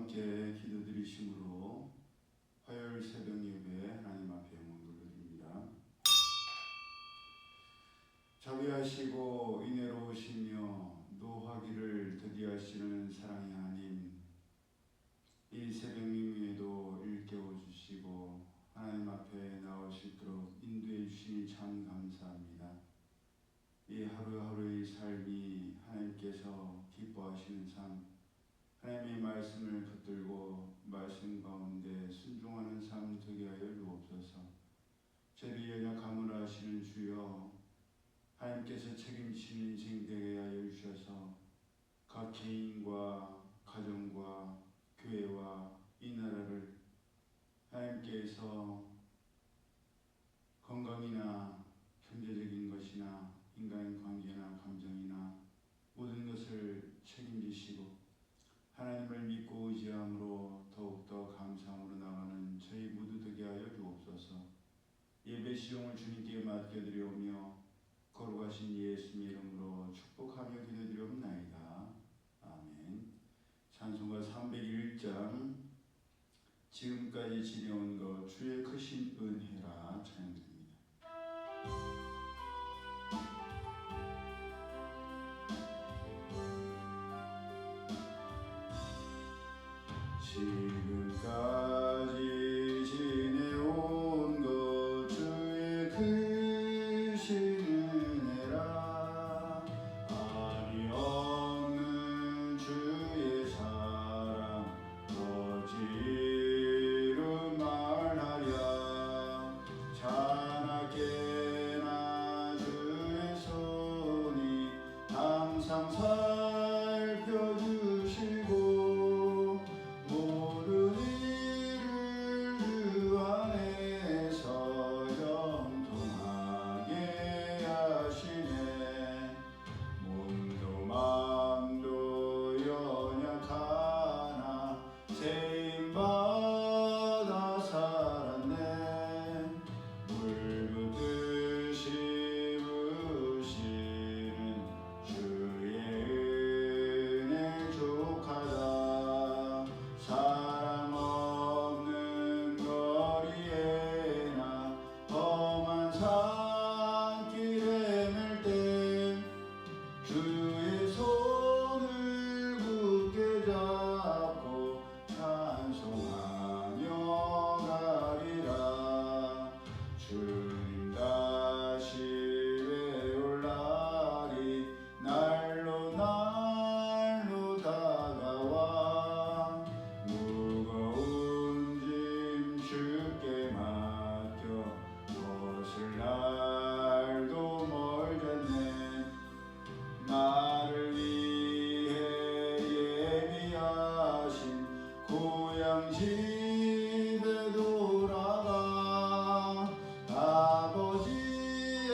함께 기도드리심으로 화요일 새벽 예배 하나님 앞에 영광 돌려드립니다. 자비하시고 인애로우시며 노하기를 더디하시는 사랑의 하나님, 이 새벽 미미에도 일깨워주시고 하나님 앞에 나올 수 있도록 인도해 주시니 참 감사합니다. 이 하루하루의 삶이 하나님께서 기뻐하시는 삶, 하나님의 말씀을 붙들고 말씀 가운데 순종하는 삶 되게 하여 주옵소서. 저희 연약함을 아시는 주여, 하나님께서 책임지는 인생 되게 하여 주셔서 각 개인과 가정과 교회와 이 나라를 하나님께서 건강이나 경제적인 것이나 인간 관계나 감정이나 모든 것을 책임지시고 하나님을 믿고 의지함으로 더욱더 감사함으로 나가는 저희 모두 되게 하여 주옵소서. 예배 시용을 주님께 맡겨드리오며 거룩하신 예수님 이름으로 축복하며 기도드리옵나이다. 아멘. 찬송가 301장 지금까지 지내온 것 주의 크신 은혜라 찬양드립니다. 지금까지 지내온 것 주의 크신 은혜라. 아니 없는 주의 사랑 거짓으로 말하랴. 자나깨나 주의 손이 항상 살펴주시고 모든 일을 주 안에서 형통하게 하시네. 몸도 마음도 연약하나 세임받아 살았네. 물붓듯이 부시는 주의 은혜 족하다. 사람 없는 거리에나 험한 산길에 맬 때 주의 손을 굳게 잡고 찬송하며 가리라. 주님 다시 외올 날이 날로 날로 다가와. 무거운 짐 주께 맡겨 벗을 날도 멀겠네. 나를 위해 예비하신 고향 집에 돌아가. 아버지의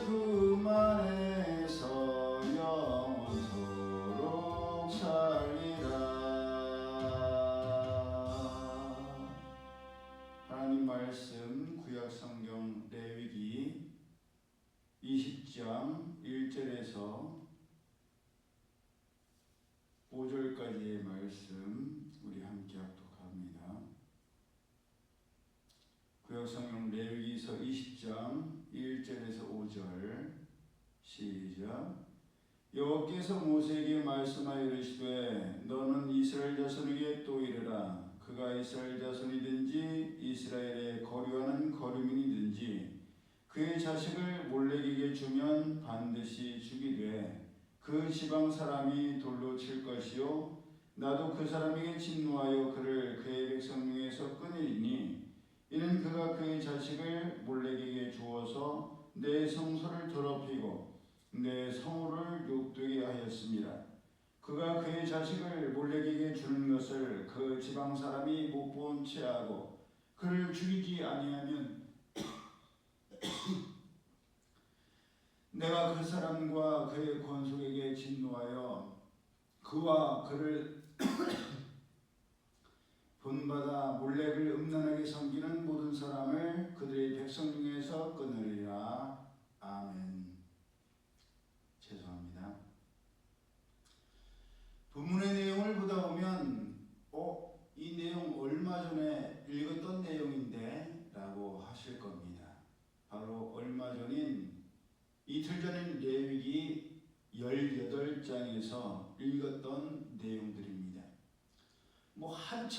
품 안에서 영원토록 살리라. 하나님 말씀 구약성경 레위기 20장 1절에서 5절까지의 말씀 우리 함께 합독합니다. 구약성경 레위기서 20장 1절에서 5절 시작. 여호와께서 모세에게 말씀하여 이르시되 너는 이스라엘 자손에게 또 이르라. 그가 이스라엘 자손이든지 이스라엘의 거류하는 거류민이든지 그의 자식을 몰렉에게 주면 반드시 죽이되 그 지방 사람이 돌로 칠 것이요 나도 그 사람에게 진노하여 그를 그의 백성 중에서 끊으리니 이는 그가 그의 자식을 몰렉에게 주어서 내 성소를 더럽히고 내 성호를 욕되게 하였습니다. 그가 그의 자식을 몰렉에게 주는 것을 그 지방 사람이 못 본 채 하고 그를 죽이지 아니하면 내가 그 사람과 그의 권속에게 진노하여 그와 그를 본받아 몰렉을 음란하게 섬기는 모든 사람을 그들의 백성 중에서 끊으리라. 아멘. 죄송합니다. 본문의 내용을 보다 보면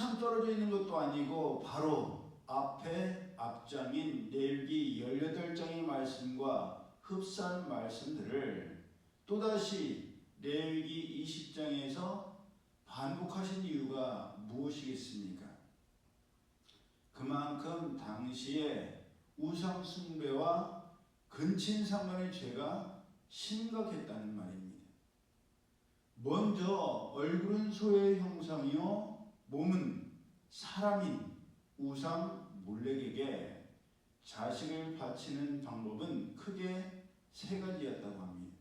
한참 떨어져 있는 것도 아니고 바로 앞장인 레위기 18장의 말씀과 흡사한 말씀들을 또다시 레위기 20장에서 반복하신 이유가 무엇이겠습니까? 그만큼 당시에 우상 숭배와 근친상간의 죄가 심각했다는 말입니다. 먼저 얼굴은 소의 형상이요 몸은 사람인 우상 몰렉에게 자식을 바치는 방법은 크게 세 가지였다고 합니다.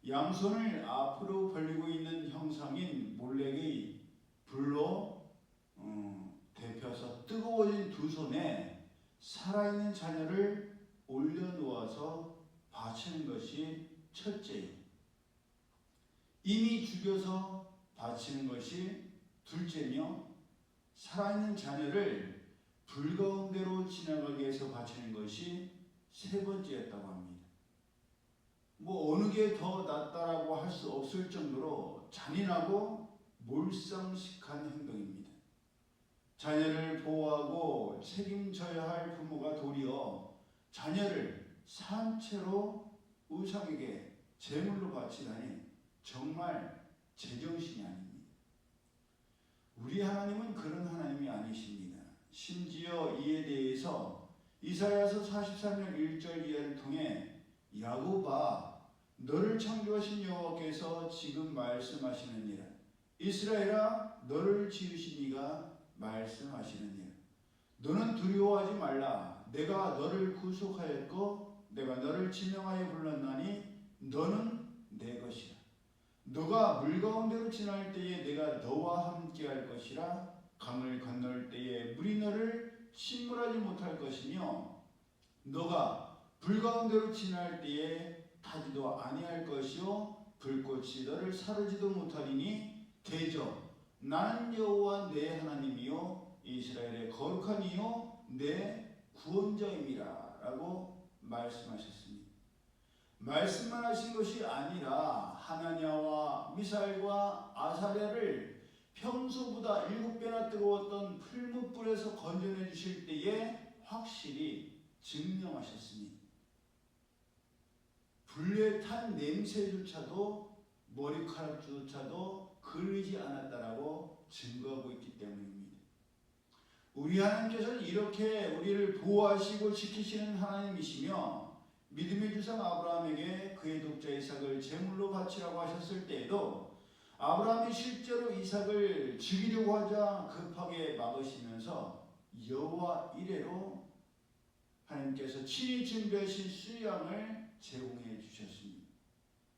양손을 앞으로 벌리고 있는 형상인 몰렉의 불로 데펴서 뜨거워진 두 손에 살아있는 자녀를 올려놓아서 바치는 것이 첫째요. 이미 죽여서 바치는 것이 둘째며 살아있는 자녀를 불 가운데로 지나가게 해서 바치는 것이 세 번째였다고 합니다. 어느 게 더 낫다라고 할 수 없을 정도로 잔인하고 몰상식한 행동입니다. 자녀를 보호하고 책임져야 할 부모가 도리어 자녀를 산채로 우상에게 제물로 바치다니 정말 제정신이 아닙니다. 우리 하나님은 그런 하나님이 아니십니다. 심지어 이에 대해서 이사야서 43장 1절 이하를 통해 야곱아 너를 창조하신 여호와께서 지금 말씀하시느니라. 이스라엘아 너를 지으신 이가 말씀하시느니라. 너는 두려워하지 말라. 내가 너를 구속하였고 내가 너를 지명하여 불렀나니 너는 내 것이라. 너가 물 가운데로 지날 때에 내가 너와 함께 할 것이라. 강을 건널 때에 물이 너를 침몰하지 못할 것이며 너가 불 가운데로 지날 때에 타지도 아니할 것이요 불꽃이 너를 사르지도 못하리니 대저 나는 여호와 내 하나님이요 이스라엘의 거룩한 이요 내 구원자임이라 라고 말씀하셨습니다. 말씀만 하신 것이 아니라 하나냐와 미사엘과 아사랴를 평소보다 7배나 뜨거웠던 풀무불에서 건져내 주실 때에 확실히 증명하셨습니다. 불에 탄 냄새조차도 머리카락조차도 그르지 않았다라고 증거하고 있기 때문입니다. 우리 하나님께서는 이렇게 우리를 보호하시고 지키시는 하나님이시며 믿음의 조상 아브라함에게 그의 독자 이삭을 제물로 바치라고 하셨을 때에도 아브라함이 실제로 이삭을 죽이려고 하자 급하게 막으시면서 여호와 이레로 하나님께서 친히 준비하신 수양을 제공해 주셨습니다.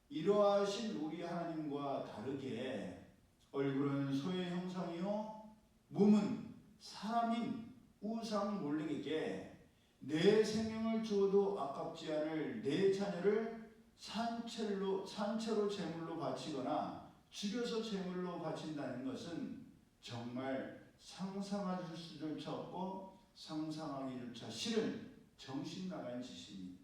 이러하신 우리 하나님과 다르게 얼굴은 소의 형상이요 몸은 사람인 우상 몰렉에게 내 생명을 주어도 아깝지 않을 내 자녀를 산채로 제물로 바치거나 죽여서 제물로 바친다는 것은 정말 상상할 수조차 없고 상상하기조차 싫은 정신 나간 짓입니다.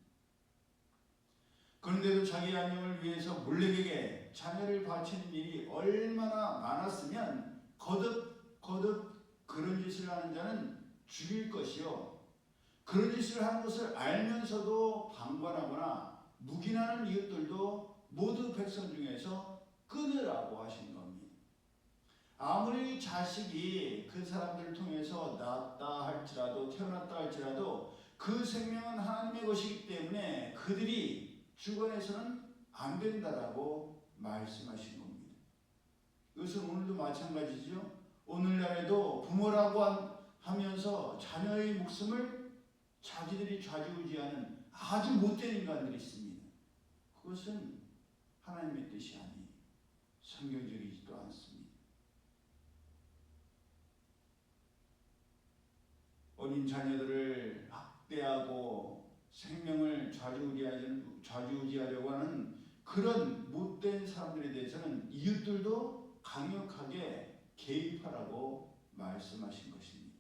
그런데도 자기 안녕을 위해서 몰렉에게 자녀를 바치는 일이 얼마나 많았으면 거듭 그런 짓을 하는 자는 죽일 것이요 그런 짓을 하는 것을 알면서도 방관하거나 묵인하는 이웃들도 모두 백성 중에서 끊으라고 하신 겁니다. 아무리 자식이 그 사람들을 통해서 낳았다 할지라도 태어났다 할지라도 그 생명은 하나님의 것이기 때문에 그들이 죽어내서는 안 된다라고 말씀하신 겁니다. 이것은 오늘도 마찬가지죠. 오늘날에도 부모라고 하면서 자녀의 목숨을 자기들이 좌지우지하는 아주 못된 인간들이 있습니다. 그것은 하나님의 뜻이 아니에요. 성경적이지도 않습니다. 어린 자녀들을 학대하고 생명을 좌지우지하려고 하는 그런 못된 사람들에 대해서는 이웃들도 강력하게 개입하라고 말씀하신 것입니다.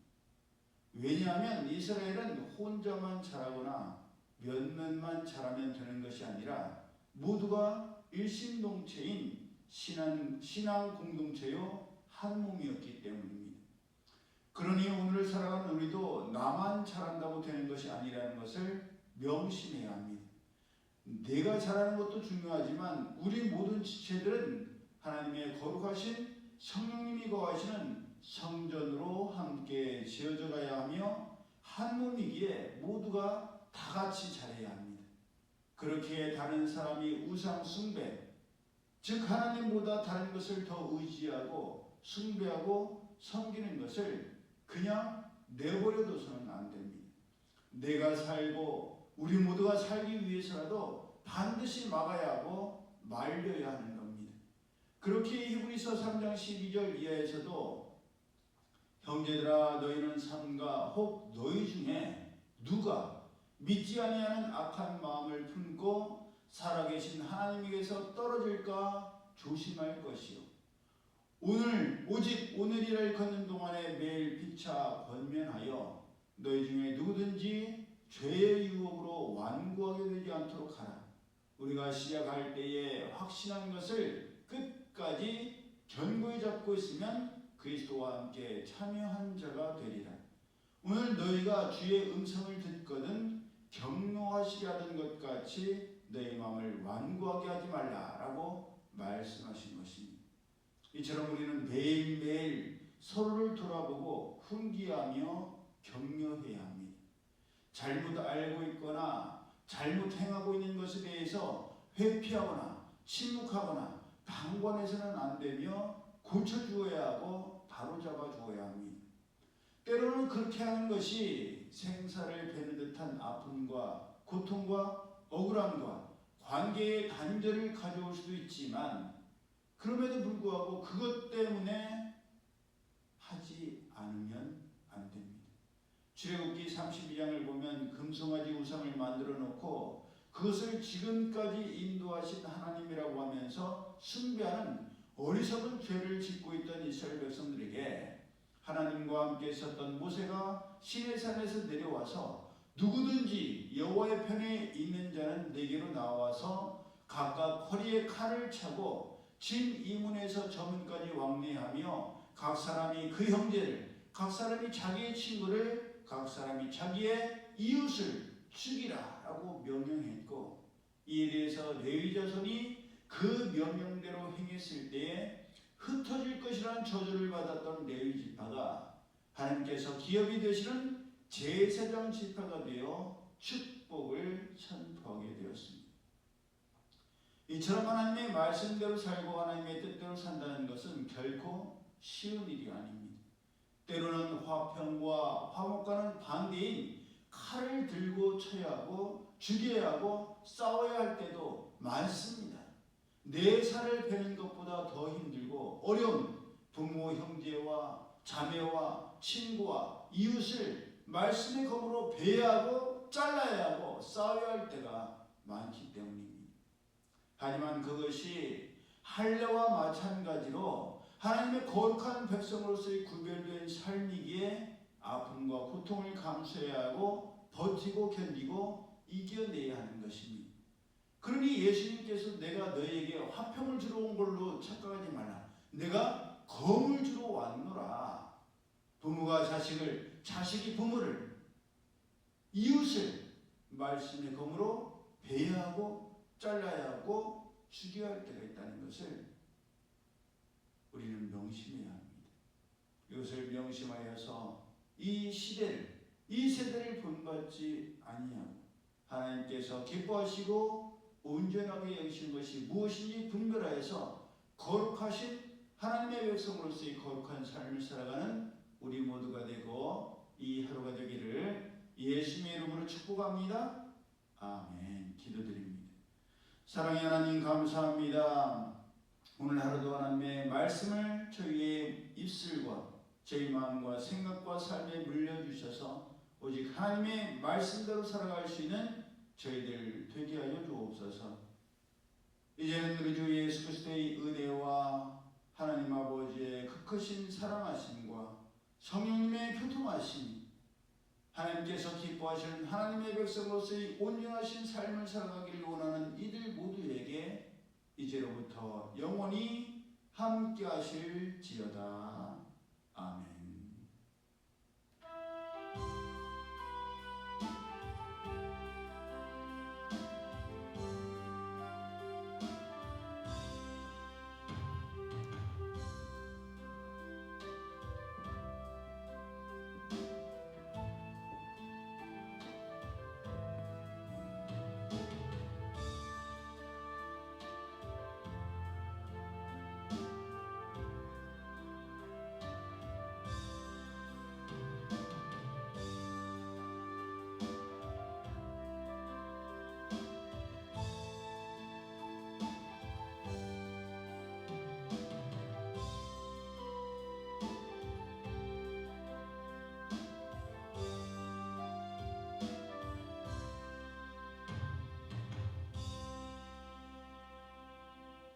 왜냐하면 이스라엘은 혼자만 자라거나 몇몇만 자라면 되는 것이 아니라 모두가 일심동체인 신앙 공동체요 한 몸이었기 때문입니다. 명심해야 합니다. 내가 잘하는 것도 중요하지만 우리 모든 지체들은 하나님의 거룩하신 성령님이 거하시는 성전으로 함께 지어져 가야 하며 한 몸이기에 모두가 다 같이 잘해야 합니다. 그렇게 다른 사람이 우상 숭배, 즉 하나님보다 다른 것을 더 의지하고 숭배하고 섬기는 것을 그냥 내버려둬서는 안 됩니다. 내가 살고 우리 모두가 살기 위해서라도 반드시 막아야 하고 말려야 하는 겁니다. 그렇게 히브리서 3장 12절 이하에서도 형제들아 너희는 삼가 혹 너희 중에 누가 믿지 아니하는 악한 마음을 품고 살아계신 하나님에게서 떨어질까 조심할 것이요. 오직 오늘이를 걷는 동안에 매일 피차 권면하여 너희 중에 누구든지 죄의 유혹으로 완고하게 되지 않도록 하라. 우리가 시작할 때에 확신한 것을 끝까지 견고히 잡고 있으면 그리스도와 함께 참여한 자가 되리라. 오늘 너희가 주의 음성을 듣거든 경노하시게 하던 것 같이 너희 마음을 완고하게 하지 말라라고 말씀하신 것입니다. 이처럼 우리는 매일매일 서로를 돌아보고 훈계하며 격려해야 합니다. 잘못 알고 있거나 잘못 행하고 있는 것에 대해서 회피하거나 침묵하거나 방관해서는 안 되며 고쳐주어야 하고 바로잡아 주어야 합니다. 때로는 그렇게 하는 것이 생사를 베는 듯한 아픔과 고통과 억울함과 관계의 단절을 가져올 수도 있지만 그럼에도 불구하고 그것 때문에 하지 않으면 안 됩니다. 출애굽기 32장을 보면 금송아지 우상을 만들어 놓고 그것을 지금까지 인도하신 하나님이라고 하면서 숭배하는 어리석은 죄를 짓고 있던 이스라엘 백성들에게 하나님과 함께 있었던 모세가 시내산에서 내려와서 누구든지 여호와의 편에 있는 자는 내게로 나와서 각각 허리에 칼을 차고 진 이문에서 저문까지 왕래하며 각 사람이 그 형제를, 각 사람이 자기의 친구를, 각 사람이 자기의 이웃을 죽이라 라고 명령했고, 이에 대해서 레위 자손이 그 명령대로 행했을 때에 흩어질 것이라는 저주를 받았던 레위 지파가 하나님께서 기업이 되시는 제사장 지파가 되어 축복을 선포하게 되었습니다. 이처럼 하나님의 말씀대로 살고 하나님의 뜻대로 산다는 것은 결코 쉬운 일이 아닙니다. 때로는 화평과 화목과는 반대인 칼을 들고 쳐야 하고 죽여야 하고 싸워야 할 때도 많습니다. 내 살을 베는 것보다 더 힘들고 어려운 부모, 형제와 자매와 친구와 이웃을 말씀의 검으로 베야 하고 잘라야 하고 싸워야 할 때가 많기 때문입니다. 하지만 그것이 할례와 마찬가지로 하나님의 거룩한 백성으로서의 구별된 삶이기에 아픔과 고통을 감수해야 하고 버티고 견디고 이겨내야 하는 것입니다. 그러니 예수님께서 내가 너희에게 화평을 주러 온 걸로 착각하지 말라. 내가 검을 주러 왔노라. 부모가 자식을, 자식이 부모를, 이웃을 말씀의 검으로 베야 하고 잘라야 하고 죽여야 할 때가 있다는 것을 우리는 명심해야 합니다. 이것을 명심하여서 이 시대를, 이 세대를 본받지 아니하고 하나님께서 기뻐하시고 온전하게 여기시는 것이 무엇인지 분별하여서 거룩하신 하나님의 백성으로서의 거룩한 삶을 살아가는 우리 모두가 되고 이 하루가 되기를 예수님의 이름으로 축복합니다. 아멘. 기도드립니다. 사랑의 하나님 감사합니다. 오늘 하루도 하나님의 말씀을 저희의 입술과 저희 마음과 생각과 삶에 물려주셔서 오직 하나님의 말씀대로 살아갈 수 있는 저희들 되게 하여 주옵소서. 이제는 우리 주 예수 그리스도의 은혜와 하나님 아버지의 크크신 사랑하심과 성령님의 교통하심, 하나님께서 기뻐하시는 하나님의 백성으로서의 온전하신 삶을 살아가기를 원하는 이들 모두에게 이제로부터 영원히 함께 하실지어다. 아멘.